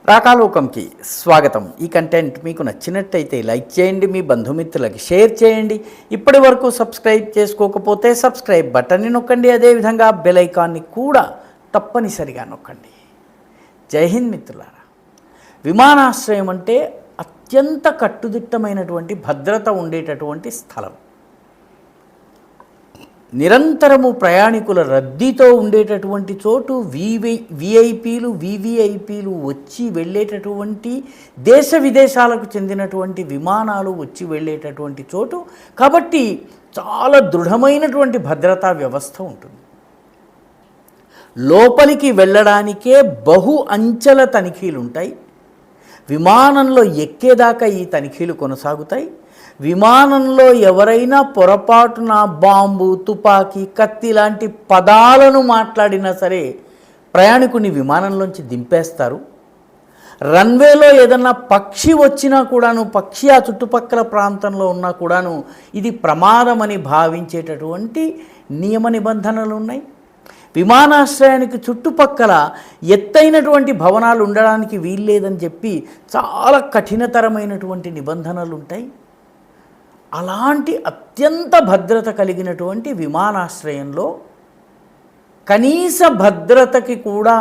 రాకాలోకంకి స్వాగతం. ఈ కంటెంట్ మీకు నచ్చినట్టయితే లైక్ చేయండి, మీ బంధుమిత్రులకి షేర్ చేయండి. ఇప్పటి వరకు సబ్స్క్రైబ్ చేసుకోకపోతే సబ్స్క్రైబ్ బటన్ని నొక్కండి, అదేవిధంగా బెల్ ఐకాన్ని కూడా తప్పనిసరిగా నొక్కండి. జై హింద్ మిత్రులారా. విమానాశ్రయం అంటే అత్యంత కట్టుదిట్టమైనటువంటి భద్రత ఉండేటటువంటి స్థలం. నిరంతరము ప్రయాణికుల రద్దీతో ఉండేటటువంటి చోటు, విఐపీలు వివిఐపీలు వచ్చి వెళ్ళేటటువంటి, దేశ విదేశాలకు చెందినటువంటి విమానాలు వచ్చి వెళ్ళేటటువంటి చోటు కాబట్టి చాలా దృఢమైనటువంటి భద్రతా వ్యవస్థ ఉంటుంది. లోపలికి వెళ్ళడానికే బహు అంచెల తనిఖీలు ఉంటాయి. విమానంలో ఎక్కేదాకా ఈ తనిఖీలు కొనసాగుతాయి. విమానంలో ఎవరైనా పొరపాటున బాంబు, తుపాకీ, కత్తి లాంటి పదాలను మాట్లాడినా సరే ప్రయాణికుని విమానంలోంచి దింపేస్తారు. రన్వేలో ఏదన్నా పక్షి వచ్చినా కూడాను, పక్షి ఆ చుట్టుపక్కల ప్రాంతంలో ఉన్నా కూడాను ఇది ప్రమాదమని భావించేటటువంటి నియమ నిబంధనలు ఉన్నాయి. విమానాశ్రయానికి చుట్టుపక్కల ఎత్తైనటువంటి భవనాలు ఉండడానికి వీల్లేదని చెప్పి చాలా కఠినతరమైనటువంటి నిబంధనలు ఉంటాయి. అలాంటి అత్యంత భద్రత కలిగినటువంటి విమానాశ్రయంలో కనీస భద్రతకి కూడా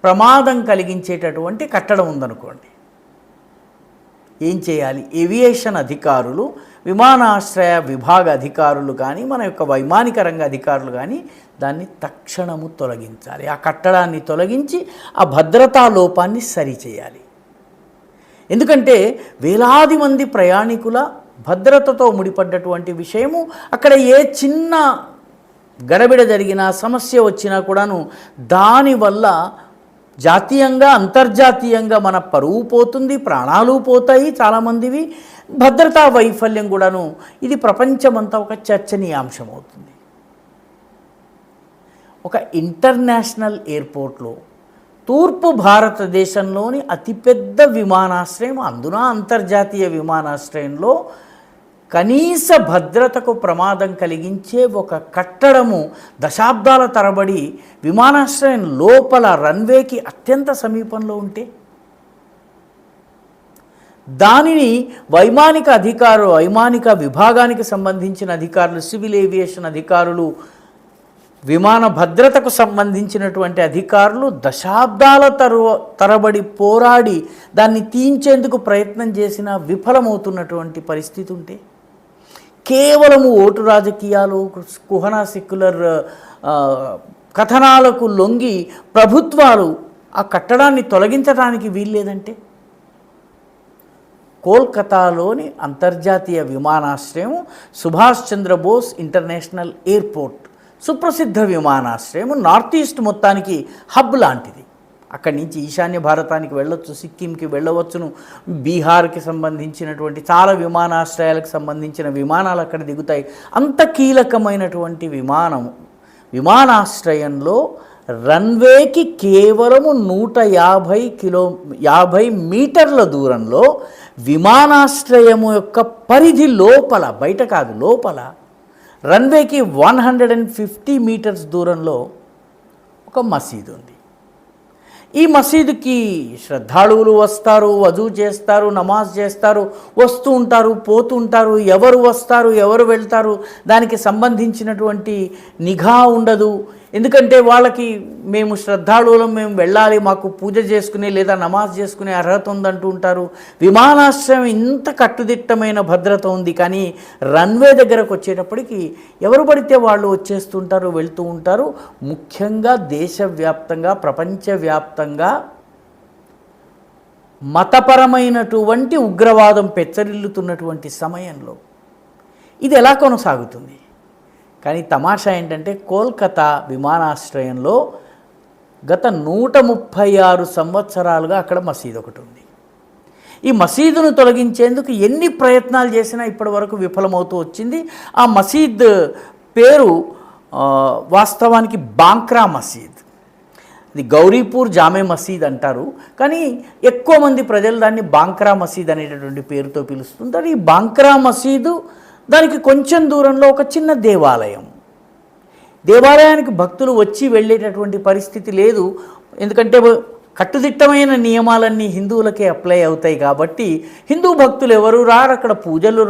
ప్రమాదం కలిగించేటటువంటి కట్టడం ఉందనుకోండి, ఏం చేయాలి? ఏవియేషన్ అధికారులు, విమానాశ్రయ విభాగ అధికారులు కానీ, మన యొక్క వైమానిక రంగ అధికారులు కానీ దాన్ని తక్షణము తొలగించాలి. ఆ కట్టడాన్ని తొలగించి ఆ భద్రతా లోపాన్ని సరిచేయాలి. ఎందుకంటే వేలాది మంది ప్రయాణికుల భద్రతతో ముడిపడ్డటువంటి విషయము. అక్కడ ఏ చిన్న గడబిడ జరిగినా, సమస్య వచ్చినా కూడాను దానివల్ల జాతీయంగా అంతర్జాతీయంగా మన పరువు పోతుంది, ప్రాణాలు పోతాయి చాలామందివి. భద్రతా వైఫల్యం కూడాను ఇది ప్రపంచమంతా ఒక చర్చనీయాంశం అవుతుంది. ఒక ఇంటర్నేషనల్ ఎయిర్పోర్ట్లో, తూర్పు భారతదేశంలోని అతిపెద్ద విమానాశ్రయం, అందున అంతర్జాతీయ విమానాశ్రయంలో కనీస భద్రతకు ప్రమాదం కలిగించే ఒక కట్టడము దశాబ్దాల తరబడి విమానాశ్రయం లోపల రన్వేకి అత్యంత సమీపంలో ఉంటే దానిని వైమానిక విభాగానికి సంబంధించిన అధికారులు, సివిల్ ఏవియేషన్ అధికారులు, విమాన భద్రతకు సంబంధించినటువంటి అధికారులు దశాబ్దాల తరబడి పోరాడి దాన్ని తీయించేందుకు ప్రయత్నం చేసిన విఫలమవుతున్నటువంటి పరిస్థితి ఉంటే, కేవలము ఓటు రాజకీయాలు, కుహనా సెక్యులర్ కథనాలకు లొంగి ప్రభుత్వాలు ఆ కట్టడాన్ని తొలగించడానికి వీల్లేదంటే, కోల్కతాలోని అంతర్జాతీయ విమానాశ్రయం సుభాష్ చంద్రబోస్ ఇంటర్నేషనల్ ఎయిర్పోర్ట్ సుప్రసిద్ధ విమానాశ్రయం, నార్త్ ఈస్ట్ మొత్తానికి హబ్ లాంటిది. అక్కడి నుంచి ఈశాన్య భారతానికి వెళ్ళొచ్చు, సిక్కింకి వెళ్ళవచ్చును, బీహార్కి సంబంధించినటువంటి చాలా విమానాశ్రయాలకు సంబంధించిన విమానాలు అక్కడ దిగుతాయి. అంత కీలకమైనటువంటి విమానాశ్రయంలో రన్వేకి కేవలము 150 మీటర్ల దూరంలో, విమానాశ్రయము యొక్క పరిధి లోపల, బయట కాదు లోపల, రన్వేకి 150 మీటర్స్ దూరంలో ఒక మసీదు ఉంది. ఈ మసీదుకి శ్రద్ధాళువులు వస్తారు, వజూ చేస్తారు, నమాజ్ చేస్తారు, వస్తూ ఉంటారు, పోతూ ఉంటారు. ఎవరు వస్తారు, ఎవరు వెళ్తారు దానికి సంబంధించినటువంటి నిఘా ఉండదు. ఎందుకంటే వాళ్ళకి మేము శ్రద్ధాళువులం, మేము వెళ్ళాలి, మాకు పూజ చేసుకునే లేదా నమాజ్ చేసుకునే అర్హత ఉందంటూ ఉంటారు. విమానాశ్రయం ఇంత కట్టుదిట్టమైన భద్రత ఉంది, కానీ రన్వే దగ్గరకు వచ్చేటప్పటికి ఎవరు పడితే వాళ్ళు వచ్చేస్తుంటారు, వెళ్తూ ఉంటారు. ముఖ్యంగా దేశవ్యాప్తంగా, ప్రపంచవ్యాప్తంగా మతపరమైనటువంటి ఉగ్రవాదం పెచ్చరిల్లుతున్నటువంటి సమయంలో ఇది ఎలా కొనసాగుతుంది? కానీ తమాషా ఏంటంటే, కోల్కతా విమానాశ్రయంలో గత 136 సంవత్సరాలుగా అక్కడ మసీదు ఒకటి ఉంది. ఈ మసీదును తొలగించేందుకు ఎన్ని ప్రయత్నాలు చేసినా ఇప్పటి వరకు విఫలమవుతూ వచ్చింది. ఆ మసీద్ పేరు వాస్తవానికి బాంక్రా మసీద్. ఇది గౌరీపూర్ జామే మసీద్ అంటారు, కానీ ఎక్కువ మంది ప్రజలు దాన్ని బాంక్రా మసీద్ అనేటటువంటి పేరుతో పిలుస్తుంటారు. ఈ బాంక్రా మసీదు, దానికి కొంచెం దూరంలో ఒక చిన్న దేవాలయం. దేవాలయానికి భక్తులు వచ్చి వెళ్ళేటటువంటి పరిస్థితి లేదు. ఎందుకంటే కట్టుదిట్టమైన నియమాలన్నీ హిందువులకే అప్లై అవుతాయి కాబట్టి హిందూ భక్తులు ఎవరు రారు, అక్కడ పూజలు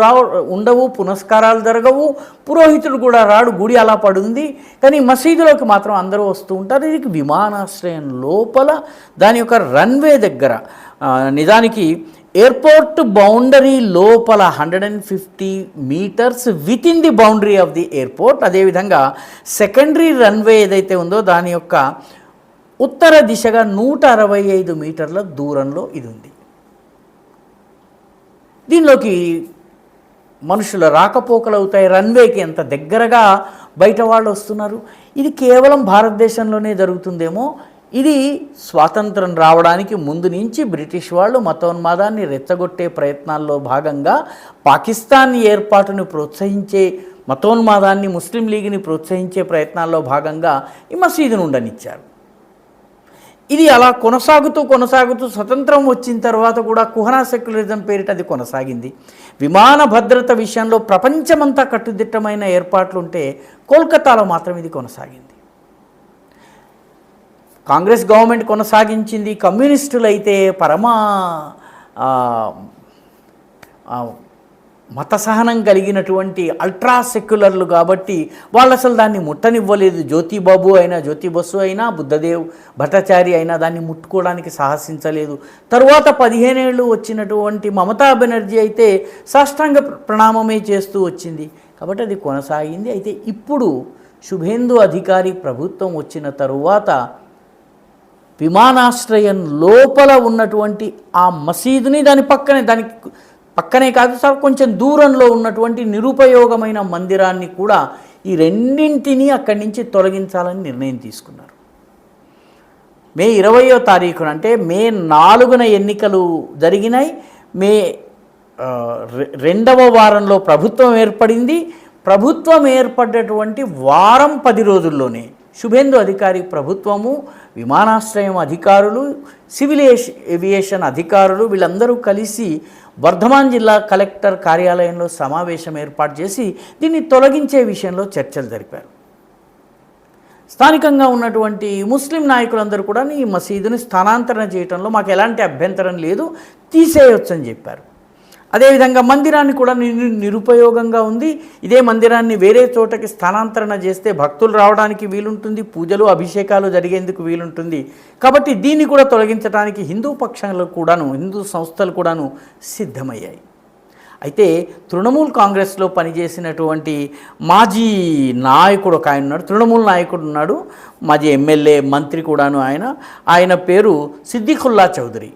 ఉండవు, పునస్కారాలు జరగవు, పురోహితుడు కూడా రాడు, గుడి అలా పడుంది. కానీ మసీదులోకి మాత్రం అందరూ వస్తూ ఉంటారు. ఇది విమానాశ్రయం లోపల దాని యొక్క రన్వే దగ్గర, నిజానికి ఎయిర్పోర్ట్ బౌండరీ లోపల 150 metres within the boundary of the airport. అదేవిధంగా సెకండరీ రన్వే ఏదైతే ఉందో దాని యొక్క ఉత్తర దిశగా 165 మీటర్ల దూరంలో ఇది ఉంది. దీనిలోకి మనుషుల రాకపోకలు అవుతాయి. రన్వేకి ఎంత దగ్గరగా బయట వాళ్ళు వస్తున్నారు. ఇది కేవలం భారతదేశంలోనే జరుగుతుందేమో. ఇది స్వాతంత్రం రావడానికి ముందు నుంచి బ్రిటిష్ వాళ్ళు మతోన్మాదాన్ని రెచ్చగొట్టే ప్రయత్నాల్లో భాగంగా పాకిస్తాన్ ఏర్పాటును ప్రోత్సహించే, మతోన్మాదాన్ని, ముస్లిం లీగ్ని ప్రోత్సహించే ప్రయత్నాల్లో భాగంగా ఈ మసీదును ఉండనిచ్చారు. ఇది అలా కొనసాగుతూ స్వతంత్రం వచ్చిన తర్వాత కూడా కుహనా సెక్యులరిజం పేరిట అది కొనసాగింది. విమాన భద్రత విషయంలో ప్రపంచమంతా కట్టుదిట్టమైన ఏర్పాట్లుంటే కోల్కతాలో మాత్రం ఇది కొనసాగింది. కాంగ్రెస్ గవర్నమెంట్ కొనసాగించింది. కమ్యూనిస్టులు అయితే పరమా మత సహనం కలిగినటువంటి అల్ట్రా సెక్యులర్లు కాబట్టి వాళ్ళు అసలు దాన్ని ముట్టనివ్వలేదు. జ్యోతిబాబు అయినా, జ్యోతి బసు అయినా, బుద్ధదేవ్ భట్టాచారి అయినా దాన్ని ముట్టుకోవడానికి సాహసించలేదు. తరువాత 15 ఏళ్ళు వచ్చినటువంటి మమతా బెనర్జీ అయితే సాష్టాంగ ప్రణామమే చేస్తూ వచ్చింది. కాబట్టి అది కొనసాగింది. అయితే ఇప్పుడు శుభేందు అధికారి ప్రభుత్వం వచ్చిన తరువాత విమానాశ్రయం లోపల ఉన్నటువంటి ఆ మసీదుని దానికి పక్కనే కాదు సార్, కొంచెం దూరంలో ఉన్నటువంటి నిరుపయోగమైన మందిరాన్ని కూడా, ఈ రెండింటినీ అక్కడి నుంచి తొలగించాలని నిర్ణయం తీసుకున్నారు. మే 20వ తారీఖున, అంటే మే 4న ఎన్నికలు జరిగినాయి. మే 2వ వారంలో ప్రభుత్వం ఏర్పడింది. ప్రభుత్వం ఏర్పడ్డటువంటి వారం 10 రోజుల్లోనే శుభేందు అధికారి ప్రభుత్వము, విమానాశ్రయం అధికారులు, సివిల్ ఏవియేషన్ అధికారులు వీళ్ళందరూ కలిసి వర్ధమాన్ జిల్లా కలెక్టర్ కార్యాలయంలో సమావేశం ఏర్పాటు చేసి దీన్ని తొలగించే విషయంలో చర్చలు జరిపారు. స్థానికంగా ఉన్నటువంటి ముస్లిం నాయకులందరూ కూడా ఈ మసీదుని స్థానాంతరణ చేయడంలో మాకు ఎలాంటి అభ్యంతరం లేదు, తీసేయొచ్చని చెప్పారు. అదేవిధంగా మందిరాన్ని కూడా నిరుపయోగంగా ఉంది. ఇదే మందిరాన్ని వేరే చోటకి స్థానాంతరణ చేస్తే భక్తులు రావడానికి వీలుంటుంది, పూజలు అభిషేకాలు జరిగేందుకు వీలుంటుంది. కాబట్టి దీన్ని కూడా తొలగించడానికి హిందూ పక్షాలు కూడాను, హిందూ సంస్థలు కూడాను సిద్ధమయ్యాయి. అయితే తృణమూల్ కాంగ్రెస్లో పనిచేసినటువంటి మాజీ నాయకుడు ఒక ఆయన ఉన్నాడు, తృణమూల్ నాయకుడు ఉన్నాడు, మాజీ ఎమ్మెల్యే, మంత్రి కూడాను. ఆయన పేరు సిద్దిఖుల్లా చౌదరి.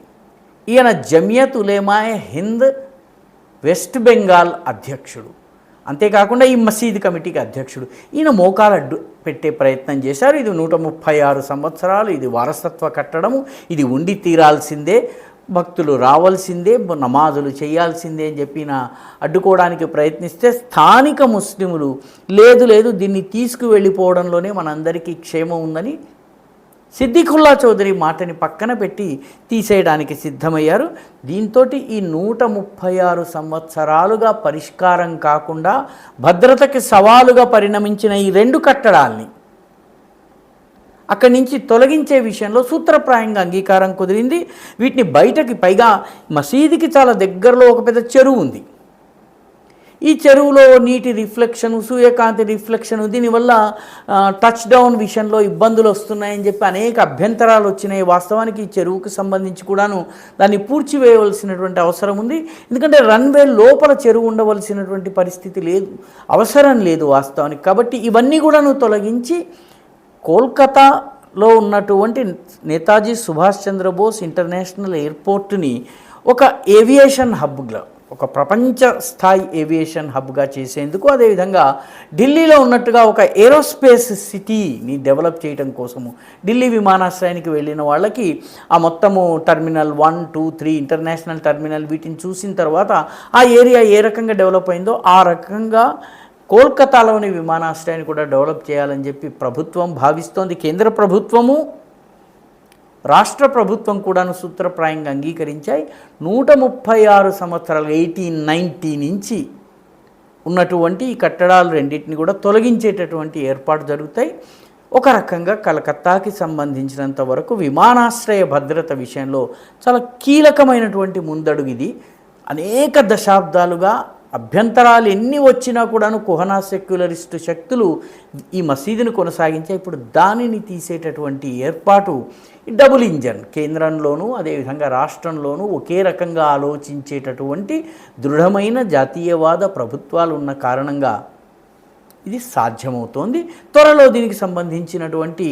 ఈయన జమియత్ ఉలేమాయ్ హింద్ వెస్ట్ బెంగాల్ అధ్యక్షుడు. అంతేకాకుండా ఈ మసీద్ కమిటీకి అధ్యక్షుడు. ఈయన మోకాలు అడ్డు పెట్టే ప్రయత్నం చేశారు. ఇది 136 సంవత్సరాలు, ఇది వారసత్వ కట్టడము, ఇది ఉండి తీరాల్సిందే, భక్తులు రావాల్సిందే, నమాజులు చేయాల్సిందే అని చెప్పి అడ్డుకోవడానికి ప్రయత్నిస్తే స్థానిక ముస్లిములు లేదు దీన్ని తీసుకువెళ్ళిపోవడంలోనే మనందరికీ క్షేమం ఉందని సిద్దిఖుల్లా చౌదరి మాటని పక్కన పెట్టి తీసేయడానికి సిద్ధమయ్యారు. దీంతో ఈ 136 సంవత్సరాలుగా పరిష్కారం కాకుండా భద్రతకి సవాలుగా పరిణమించిన ఈ 2 కట్టడాల్ని అక్కడి నుంచి తొలగించే విషయంలో సూత్రప్రాయంగా అంగీకారం కుదిరింది. వీటిని బయటకి, పైగా మసీదుకి చాలా దగ్గరలో ఒక పెద్ద చెరువు ఉంది. ఈ చెరువులో నీటి రిఫ్లెక్షను, సూర్యకాంతి రిఫ్లెక్షను, దీనివల్ల టచ్ డౌన్ విషయంలో ఇబ్బందులు వస్తున్నాయని చెప్పి అనేక అభ్యంతరాలు వచ్చినాయి. వాస్తవానికి ఈ చెరువుకు సంబంధించి కూడాను దాన్ని పూడ్చివేయవలసినటువంటి అవసరం ఉంది. ఎందుకంటే రన్వే లోపల చెరువు ఉండవలసినటువంటి పరిస్థితి లేదు, అవసరం లేదు వాస్తవానికి. కాబట్టి ఇవన్నీ కూడాను తొలగించి కోల్కతాలో ఉన్నటువంటి నేతాజీ సుభాష్ చంద్రబోస్ ఇంటర్నేషనల్ ఎయిర్పోర్ట్ని ఒక ఏవియేషన్ హబ్గా, ఒక ప్రపంచ స్థాయి ఏవియేషన్ హబ్గా చేసేందుకు, అదేవిధంగా ఢిల్లీలో ఉన్నట్టుగా ఒక ఏరోస్పేస్ సిటీని డెవలప్ చేయడం కోసము ఢిల్లీ విమానాశ్రయానికి వెళ్ళిన వాళ్ళకి ఆ మొత్తము టర్మినల్ 1, 2, 3 ఇంటర్నేషనల్ టర్మినల్ వీటిని చూసిన తర్వాత ఆ ఏరియా ఏ రకంగా డెవలప్ అయిందో ఆ రకంగా కోల్కతాలోని విమానాశ్రయాన్ని కూడా డెవలప్ చేయాలని చెప్పి ప్రభుత్వం భావిస్తోంది. కేంద్ర ప్రభుత్వము, రాష్ట్ర ప్రభుత్వం కూడాను సూత్రప్రాయంగా అంగీకరించాయి. 136 సంవత్సరాలు 1890 నుంచి ఉన్నటువంటి ఈ కట్టడాలు రెండింటిని కూడా తొలగించేటటువంటి ఏర్పాటు జరుగుతాయి. ఒక రకంగా కలకత్తాకి సంబంధించినంత వరకు విమానాశ్రయ భద్రత విషయంలో చాలా కీలకమైనటువంటి ముందడుగు ఇది. అనేక దశాబ్దాలుగా అభ్యంతరాలు ఎన్ని వచ్చినా కూడాను కుహనా సెక్యులరిస్టు శక్తులు ఈ మసీదును కొనసాగించే ఇప్పుడు దానిని తీసేటటువంటి ఏర్పాటు డబుల్ ఇంజన్ కేంద్రంలోనూ అదేవిధంగా రాష్ట్రంలోనూ ఒకే రకంగా ఆలోచించేటటువంటి దృఢమైన జాతీయవాద ప్రభుత్వాలు ఉన్న కారణంగా ఇది సాధ్యమవుతోంది. త్వరలో దీనికి సంబంధించినటువంటి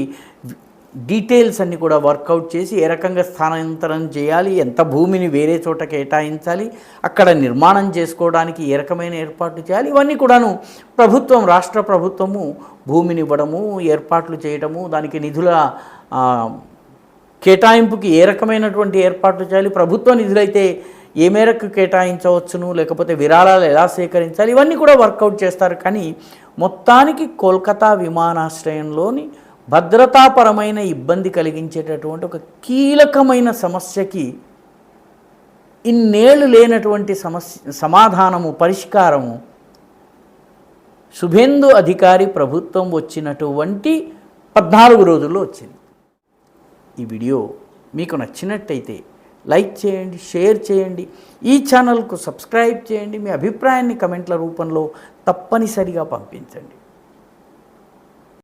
డీటెయిల్స్ అన్నీ కూడా వర్కౌట్ చేసి ఏ రకంగా స్థానాంతరం చేయాలి, ఎంత భూమిని వేరే చోట కేటాయించాలి, అక్కడ నిర్మాణం చేసుకోవడానికి ఏ రకమైన ఏర్పాట్లు చేయాలి, ఇవన్నీ కూడాను ప్రభుత్వం రాష్ట్ర ప్రభుత్వము భూమిని ఇవ్వడము, ఏర్పాట్లు చేయడము, దానికి నిధుల కేటాయింపుకి ఏ రకమైనటువంటి ఏర్పాట్లు చేయాలి, ప్రభుత్వ నిధులైతే ఏ మేరకు కేటాయించవచ్చును, లేకపోతే విరాళాలు ఎలా సేకరించాలి, ఇవన్నీ కూడా వర్కౌట్ చేస్తారు. కానీ మొత్తానికి కోల్కతా విమానాశ్రయంలోని భద్రతాపరమైన ఇబ్బంది కలిగించేటటువంటి ఒక కీలకమైన సమస్యకి ఇన్నేళ్ళు లేనటువంటి సమాధానము, పరిష్కారము శుభేందు అధికారి ప్రభుత్వం వచ్చినటువంటి 14 రోజుల్లో వచ్చింది. ఈ వీడియో మీకు నచ్చినట్టయితే లైక్ చేయండి, షేర్ చేయండి, ఈ ఛానల్కు సబ్స్క్రైబ్ చేయండి, మీ అభిప్రాయాన్ని కమెంట్ల రూపంలో తప్పనిసరిగా పంపించండి.